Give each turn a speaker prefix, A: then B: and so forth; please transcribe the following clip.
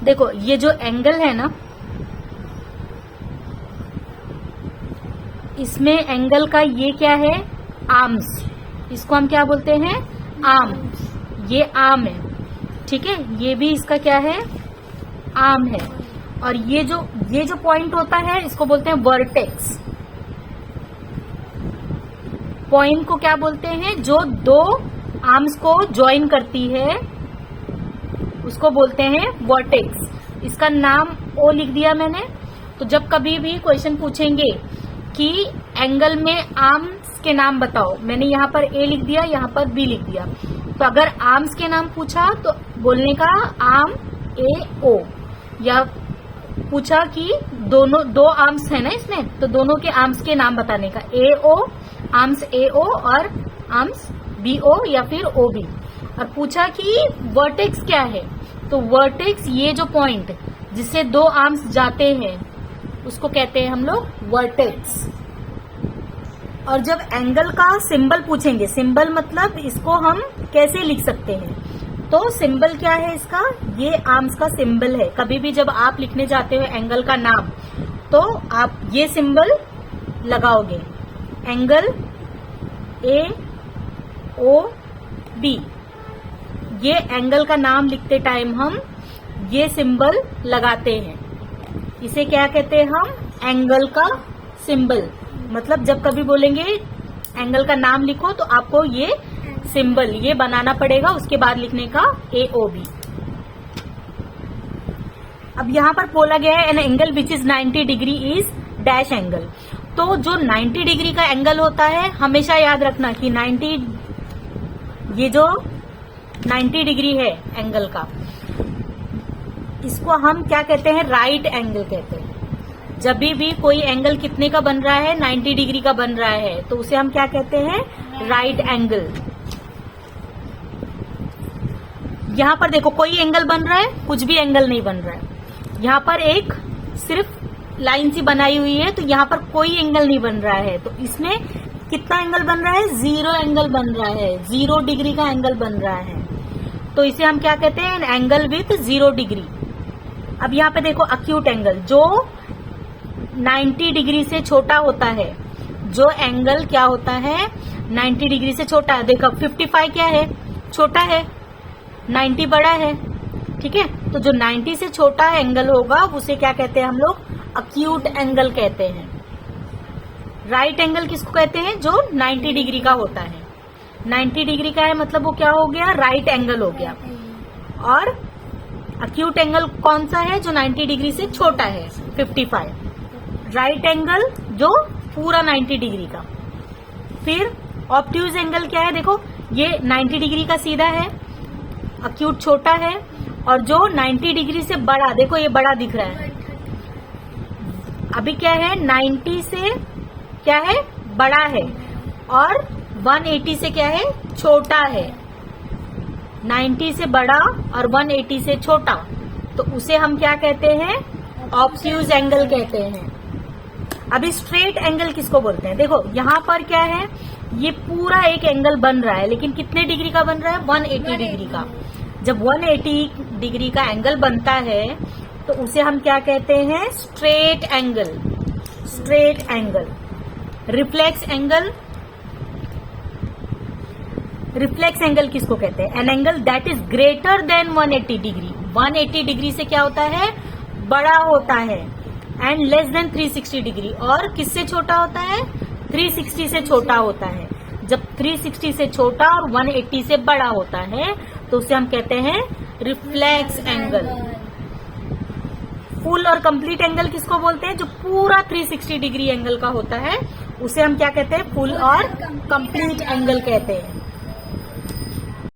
A: देखो ये जो एंगल है ना, इसमें एंगल का ये क्या है, आर्म्स, इसको हम क्या बोलते हैं, आर्म, ये आर्म है, ठीक है, ये भी इसका क्या है, आर्म है। और ये जो पॉइंट होता है इसको बोलते हैं वर्टेक्स। पॉइंट को क्या बोलते हैं, जो दो आर्म्स को ज्वाइन करती है उसको बोलते हैं वर्टेक्स। इसका नाम ओ लिख दिया मैंने। तो जब कभी भी क्वेश्चन पूछेंगे कि एंगल में आर्म्स के नाम बताओ, मैंने यहाँ पर ए लिख दिया, यहाँ पर बी लिख दिया, तो अगर आर्म्स के नाम पूछा तो बोलने का आर्म ए ओ, या पूछा कि दोनों दो आर्म्स है ना इसमें, तो दोनों के आर्म्स के नाम बताने का, ए ओ, आर्म्स ए ओ और आर्म्स बी ओ या फिर ओ बी। और पूछा कि वर्टेक्स क्या है, तो वर्टेक्स ये जो पॉइंट जिससे दो आर्म्स जाते हैं उसको कहते हैं हम लोग वर्टेक्स। और जब एंगल का सिंबल पूछेंगे, सिंबल मतलब इसको हम कैसे लिख सकते हैं, तो सिंबल क्या है इसका, ये आर्म्स का सिंबल है। कभी भी जब आप लिखने जाते हो एंगल का नाम तो आप ये सिंबल लगाओगे, एंगल ए ओ बी। ये एंगल का नाम लिखते टाइम हम ये सिंबल लगाते हैं, इसे क्या कहते हैं हम, एंगल का सिंबल। मतलब जब कभी बोलेंगे एंगल का नाम लिखो तो आपको ये सिंबल ये बनाना पड़ेगा, उसके बाद लिखने का ए ओ बी। अब यहाँ पर बोला गया है an angle which is 90 degree is dash angle. तो जो 90 डिग्री का एंगल होता है हमेशा याद रखना कि 90, ये जो 90 डिग्री है एंगल का, इसको हम क्या कहते हैं, राइट एंगल कहते हैं। जब भी कोई एंगल कितने का बन रहा है, 90 डिग्री का बन रहा है, तो उसे हम क्या कहते हैं, राइट एंगल। यहाँ पर देखो कोई एंगल बन रहा है, कुछ भी एंगल नहीं बन रहा है। यहाँ पर एक सिर्फ लाइन सी बनाई हुई है, तो यहाँ पर कोई एंगल नहीं बन रहा है। तो इसमें कितना एंगल बन रहा है, 0 एंगल बन रहा है, 0 डिग्री का एंगल बन रहा है। तो इसे हम क्या कहते हैं, एंगल विथ 0 डिग्री। अब यहाँ पे देखो अक्यूट एंगल, जो 90 डिग्री से छोटा होता है, जो एंगल क्या होता है, 90 डिग्री से छोटा है। देखो 55 क्या है, छोटा है, 90 बड़ा है, ठीक है। तो जो 90 से छोटा एंगल होगा उसे क्या कहते हैं हम लोग, अक्यूट एंगल कहते हैं। राइट एंगल किसको कहते हैं, जो 90 डिग्री का होता है। 90 डिग्री का है मतलब वो क्या हो गया, राइट एंगल हो गया। और अक्यूट एंगल कौन सा है, जो 90 डिग्री से छोटा है, 55। राइट एंगल जो पूरा 90 डिग्री का। फिर ऑब्ट्यूज एंगल क्या है, देखो ये 90 डिग्री का सीधा है, अक्यूट छोटा है, और जो 90 डिग्री से बड़ा, देखो ये बड़ा दिख रहा है, अभी क्या है 90 से क्या है, बड़ा है, और 180 से क्या है, छोटा है। 90 से बड़ा और 180 से छोटा, तो उसे हम क्या कहते हैं, ऑब्ट्यूज एंगल कहते हैं। अभी स्ट्रेट एंगल किसको बोलते हैं, देखो यहाँ पर क्या है, ये पूरा एक एंगल बन रहा है, लेकिन कितने डिग्री का बन रहा है, 180 डिग्री का। जब 180 डिग्री का एंगल बनता है तो उसे हम क्या कहते हैं, straight angle. Straight angle. Reflex angle, reflex angle किसको कहते हैं, an angle that is greater than 180 degree. 180 degree से क्या होता है, बड़ा होता है, एंड लेस देन 360 डिग्री, और किससे छोटा होता है, 360 से छोटा होता है। जब 360 से छोटा और 180 से बड़ा होता है तो उसे हम कहते हैं रिफ्लेक्स एंगल। फुल और कंप्लीट एंगल किसको बोलते हैं, जो पूरा 360 डिग्री एंगल का होता है, उसे हम क्या कहते हैं, फुल और कंप्लीट एंगल कहते हैं।